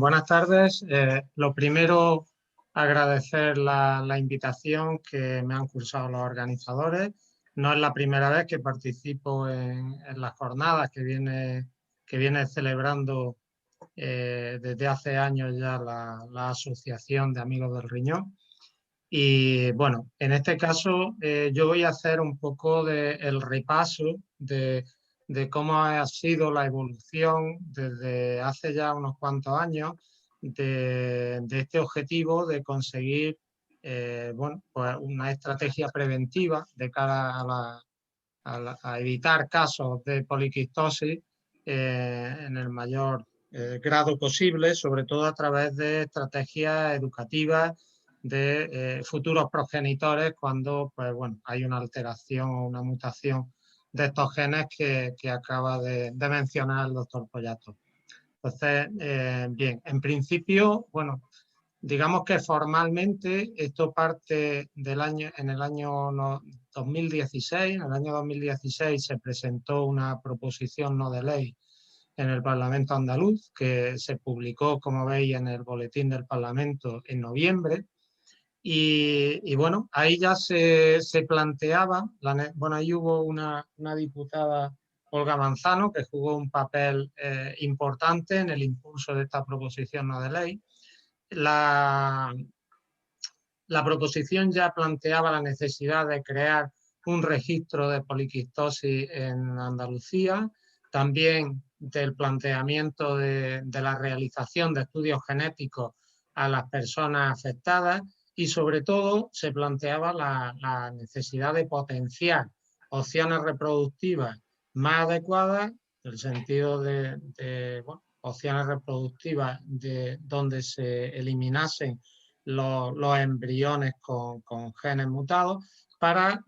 Buenas tardes. Lo primero, agradecer la invitación que me han cursado los organizadores. No es la primera vez que participo en las jornadas que viene celebrando desde hace años ya la Asociación de Amigos del Riñón. Y bueno, en este caso yo voy a hacer un poco el repaso de cómo ha sido la evolución desde hace ya unos cuantos años de este objetivo de conseguir bueno, pues una estrategia preventiva de cara a evitar casos de poliquistosis en el mayor grado posible, sobre todo a través de estrategias educativas de futuros progenitores cuando pues, bueno, hay una alteración o una mutación de estos genes que acaba de mencionar el doctor Pollato. Entonces, bien, en principio, bueno, digamos que formalmente esto parte en el año 2016. En el año 2016 se presentó una proposición no de ley en el Parlamento andaluz que se publicó, como veis, en el Boletín del Parlamento en noviembre. Y bueno, ahí ya se planteaba, bueno, ahí hubo una diputada, Olga Manzano, que jugó un papel importante en el impulso de esta proposición no de ley. La proposición ya planteaba la necesidad de crear un registro de poliquistosis en Andalucía, también del planteamiento de la realización de estudios genéticos a las personas afectadas y sobre todo se planteaba la necesidad de potenciar opciones reproductivas más adecuadas, en el sentido de bueno, opciones reproductivas donde se eliminasen los embriones con genes mutados para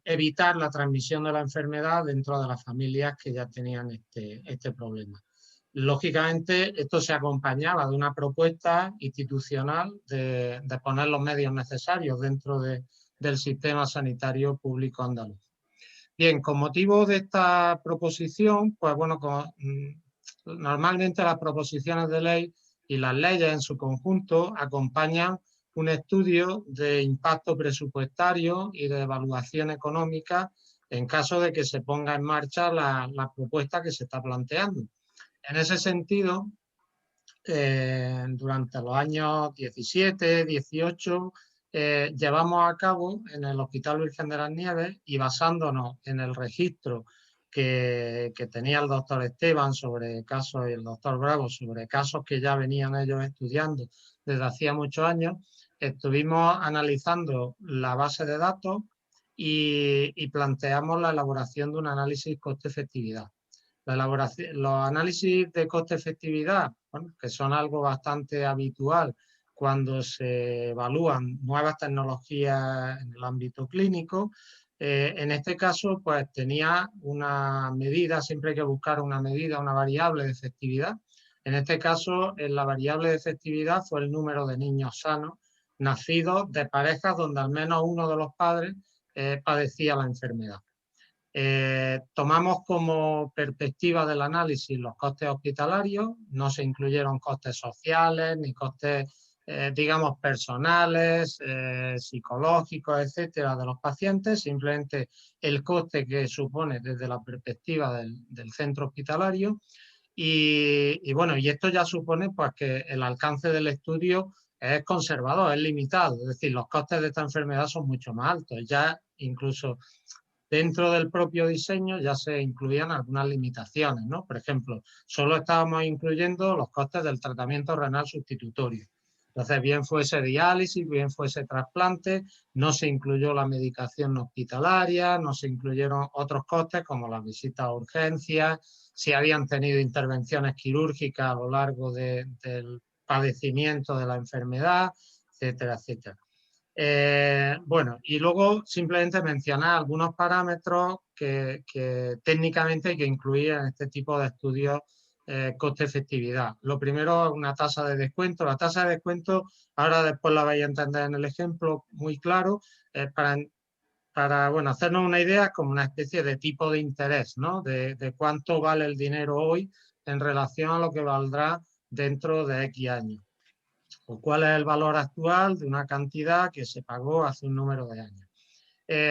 evitar la transmisión de la enfermedad dentro de las familias que ya tenían este problema. Lógicamente, esto se acompañaba de una propuesta institucional de poner los medios necesarios dentro del sistema sanitario público andaluz. Bien, con motivo de esta proposición, pues bueno, normalmente las proposiciones de ley y las leyes en su conjunto acompañan un estudio de impacto presupuestario y de evaluación económica en caso de que se ponga en marcha la propuesta que se está planteando. En ese sentido, durante los años 17, 18, llevamos a cabo en el Hospital Virgen de las Nieves y basándonos en el registro que tenía el doctor Esteban sobre casos y el doctor Bravo sobre casos que ya venían ellos estudiando desde hacía muchos años, estuvimos analizando la base de datos y planteamos la elaboración de un análisis coste-efectividad. Los análisis de coste-efectividad, bueno, que son algo bastante habitual cuando se evalúan nuevas tecnologías en el ámbito clínico, en este caso pues tenía una medida, siempre hay que buscar una medida, una variable de efectividad. En este caso, la variable de efectividad fue el número de niños sanos nacidos de parejas donde al menos uno de los padres padecía la enfermedad. Tomamos como perspectiva del análisis los costes hospitalarios, no se incluyeron costes sociales ni costes, digamos, personales, psicológicos, etcétera, de los pacientes, simplemente el coste que supone desde la perspectiva del centro hospitalario. Y bueno, y esto ya supone pues, que el alcance del estudio es conservador, es limitado, es decir, los costes de esta enfermedad son mucho más altos, ya incluso dentro del propio diseño ya se incluían algunas limitaciones, ¿no? Por ejemplo, solo estábamos incluyendo los costes del tratamiento renal sustitutorio. Entonces, bien fuese diálisis, bien fuese trasplante, no se incluyó la medicación no hospitalaria, no se incluyeron otros costes como las visitas a urgencias, si habían tenido intervenciones quirúrgicas a lo largo del padecimiento de la enfermedad, etcétera, etcétera. Bueno, y luego simplemente mencionar algunos parámetros que técnicamente hay que incluir en este tipo de estudios coste-efectividad. Lo primero es una tasa de descuento. La tasa de descuento, ahora después la vais a entender en el ejemplo muy claro, para bueno, hacernos una idea como una especie de tipo de interés, ¿no? De cuánto vale el dinero hoy en relación a lo que valdrá dentro de X años. O cuál es el valor actual de una cantidad que se pagó hace un número de años.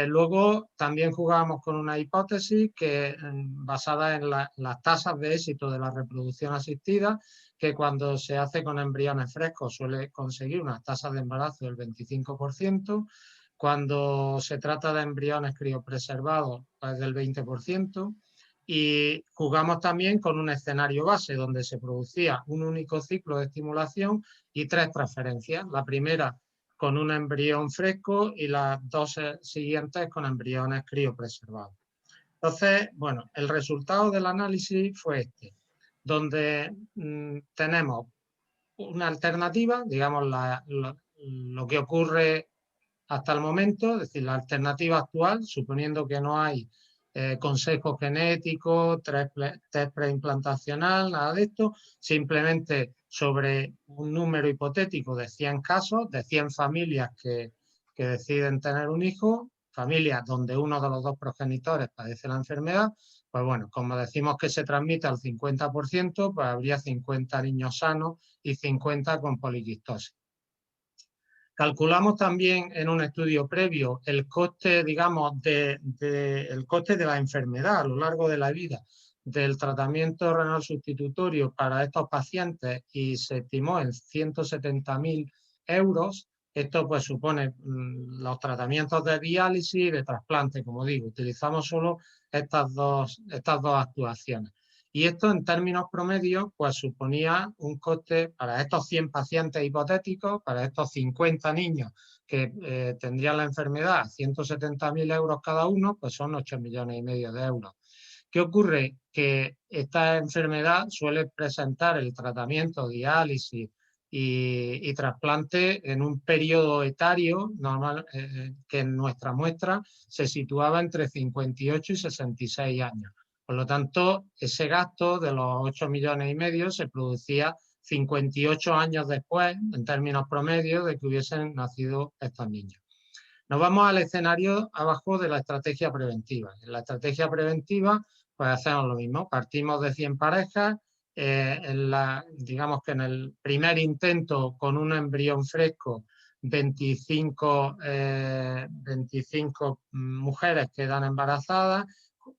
Luego también jugábamos con una hipótesis que, basada en las tasas de éxito de la reproducción asistida, que cuando se hace con embriones frescos suele conseguir unas tasas de embarazo del 25%, cuando se trata de embriones criopreservados pues del 20%, y jugamos también con un escenario base donde se producía un único ciclo de estimulación y 3 transferencias. La primera con un embrión fresco y las 2 siguientes con embriones criopreservados. Entonces, bueno, el resultado del análisis fue este, donde tenemos una alternativa, digamos, lo que ocurre hasta el momento, es decir, la alternativa actual, suponiendo que no hay consejo genético, test preimplantacional, nada de esto, simplemente sobre un número hipotético de 100 casos, de 100 familias que deciden tener un hijo, familias donde uno de los 2 progenitores padece la enfermedad, pues bueno, como decimos que se transmite al 50%, pues habría 50 niños sanos y 50 con poliquistosis. Calculamos también en un estudio previo el coste, digamos, el coste de la enfermedad a lo largo de la vida del tratamiento renal sustitutorio para estos pacientes y se estimó en 170.000 euros. Esto pues supone los tratamientos de diálisis y de trasplante, como digo. Utilizamos solo estas dos actuaciones. Y esto en términos promedios pues suponía un coste para estos 100 pacientes hipotéticos, para estos 50 niños que tendrían la enfermedad, 170.000 euros cada uno, pues son 8,5 millones de euros. ¿Qué ocurre? Que esta enfermedad suele presentar el tratamiento, diálisis y trasplante en un periodo etario normal, que en nuestra muestra se situaba entre 58 y 66 años. Por lo tanto, ese gasto de los 8,5 millones se producía 58 años después, en términos promedios, de que hubiesen nacido estos niños. Nos vamos al escenario abajo de la estrategia preventiva. En la estrategia preventiva, pues hacemos lo mismo. Partimos de 100 parejas. Digamos que en el primer intento, con un embrión fresco, 25 mujeres quedan embarazadas,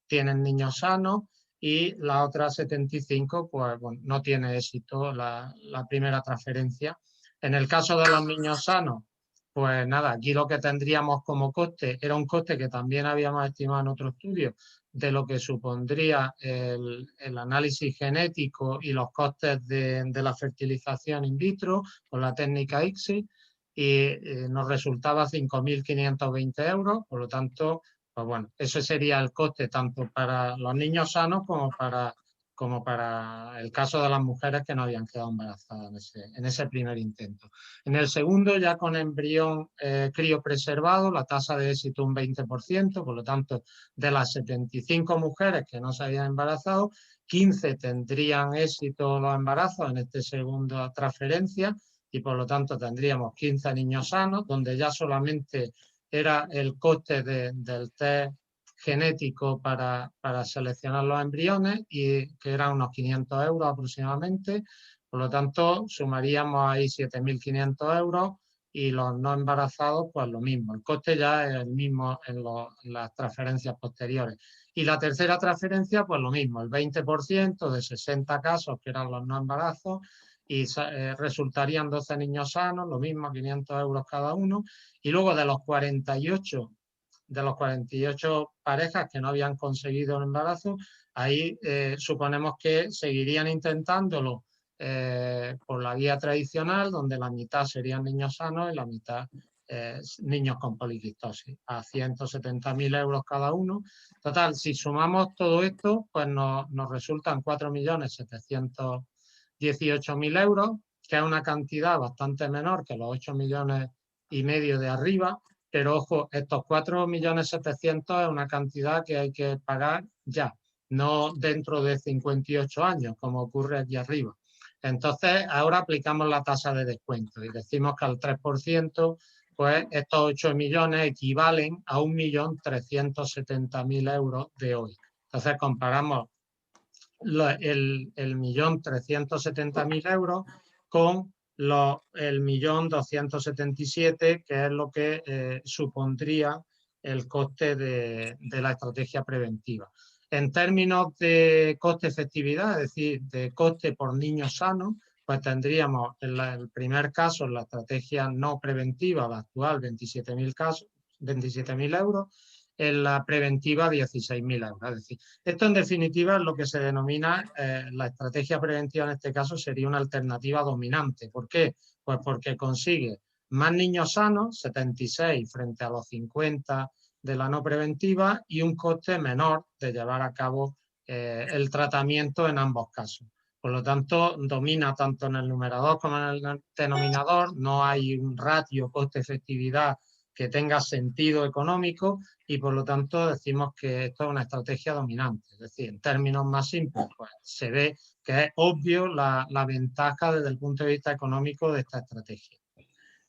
tienen niños sanos, y las otras 75 pues, bueno, no tiene éxito la primera transferencia. En el caso de los niños sanos, pues nada, aquí lo que tendríamos como coste era un coste que también habíamos estimado en otro estudio, de lo que supondría el análisis genético y los costes de la fertilización in vitro con la técnica ICSI, y nos resultaba 5.520 euros. Por lo tanto, pues bueno, ese sería el coste tanto para los niños sanos como para el caso de las mujeres que no habían quedado embarazadas en ese primer intento. En el segundo, ya con embrión criopreservado, la tasa de éxito un 20%, por lo tanto, de las 75 mujeres que no se habían embarazado, 15 tendrían éxito los embarazos en esta segunda transferencia, y por lo tanto tendríamos 15 niños sanos, donde ya solamente era el coste del test genético para seleccionar los embriones, y que eran unos 500 euros aproximadamente. Por lo tanto, sumaríamos ahí 7.500 euros, y los no embarazados, pues lo mismo. El coste ya es el mismo en las transferencias posteriores. Y la tercera transferencia, pues lo mismo, el 20% de 60 casos, que eran los no embarazos, y resultarían 12 niños sanos, lo mismo, 500 euros cada uno. Y luego de los 48 parejas que no habían conseguido el embarazo, ahí suponemos que seguirían intentándolo por la vía tradicional, donde la mitad serían niños sanos y la mitad niños con poliquistosis, a 170.000 euros cada uno. Total, si sumamos todo esto, pues nos resultan 4.718.000 euros, que es una cantidad bastante menor que los 8,5 millones de arriba. Pero ojo, estos 4.700.000 es una cantidad que hay que pagar ya, no dentro de 58 años, como ocurre aquí arriba. Entonces, ahora aplicamos la tasa de descuento y decimos que al 3%, pues estos 8 millones equivalen a 1.370.000 euros de hoy. Entonces, comparamos el 1.370.000 euros con el 1.277.000, que es lo que supondría el coste de la estrategia preventiva. En términos de coste-efectividad, es decir, de coste por niño sano, pues tendríamos en el primer caso, en la estrategia no preventiva, la actual, 27.000 euros, en la preventiva 16.000 euros. Es decir, esto en definitiva es lo que se denomina la estrategia preventiva, en este caso sería una alternativa dominante. ¿Por qué? Pues porque consigue más niños sanos, 76 frente a los 50 de la no preventiva, y un coste menor de llevar a cabo el tratamiento en ambos casos. Por lo tanto, domina tanto en el numerador como en el denominador, no hay un ratio coste-efectividad que tenga sentido económico, y por lo tanto decimos que esto es una estrategia dominante. Es decir, en términos más simples, pues se ve que es obvio la ventaja desde el punto de vista económico de esta estrategia.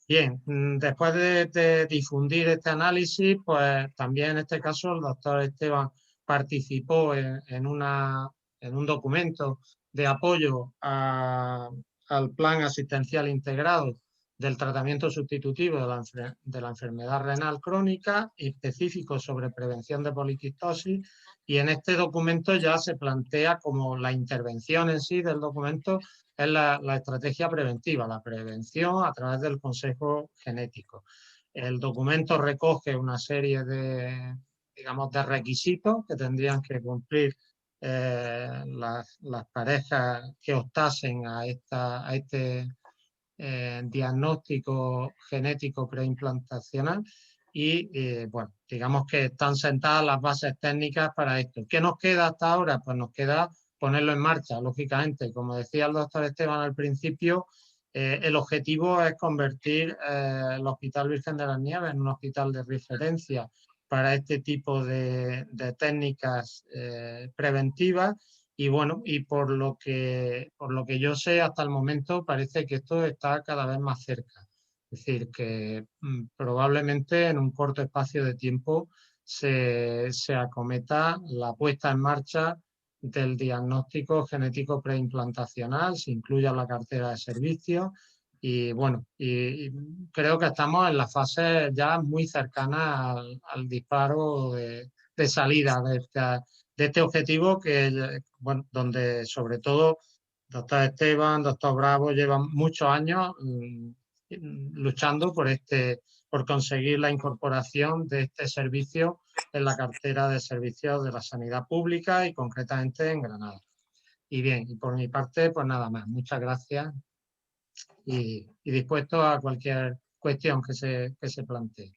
Bien, después de difundir este análisis, pues también en este caso el doctor Esteban participó en un documento de apoyo al plan asistencial integrado del tratamiento sustitutivo de la enfermedad renal crónica, específico sobre prevención de poliquistosis, y en este documento ya se plantea como la intervención en sí del documento es la estrategia preventiva, la prevención a través del consejo genético. El documento recoge una serie digamos, de requisitos que tendrían que cumplir las parejas que optasen a este diagnóstico genético preimplantacional, y bueno, digamos que están sentadas las bases técnicas para esto. ¿Qué nos queda hasta ahora? Pues nos queda ponerlo en marcha, lógicamente. Como decía el doctor Esteban al principio, el objetivo es convertir el Hospital Virgen de las Nieves en un hospital de referencia para este tipo de técnicas preventivas. Y bueno, y por lo que yo sé hasta el momento, parece que esto está cada vez más cerca. Es decir, que probablemente en un corto espacio de tiempo se acometa la puesta en marcha del diagnóstico genético preimplantacional, se incluya la cartera de servicios, y bueno, y creo que estamos en la fase ya muy cercana al disparo de salida de este objetivo, que, bueno, donde sobre todo doctor Esteban, doctor Bravo llevan muchos años luchando por conseguir la incorporación de este servicio en la cartera de servicios de la sanidad pública y concretamente en Granada. Y bien, y por mi parte, pues nada más. Muchas gracias y dispuesto a cualquier cuestión que se plantee.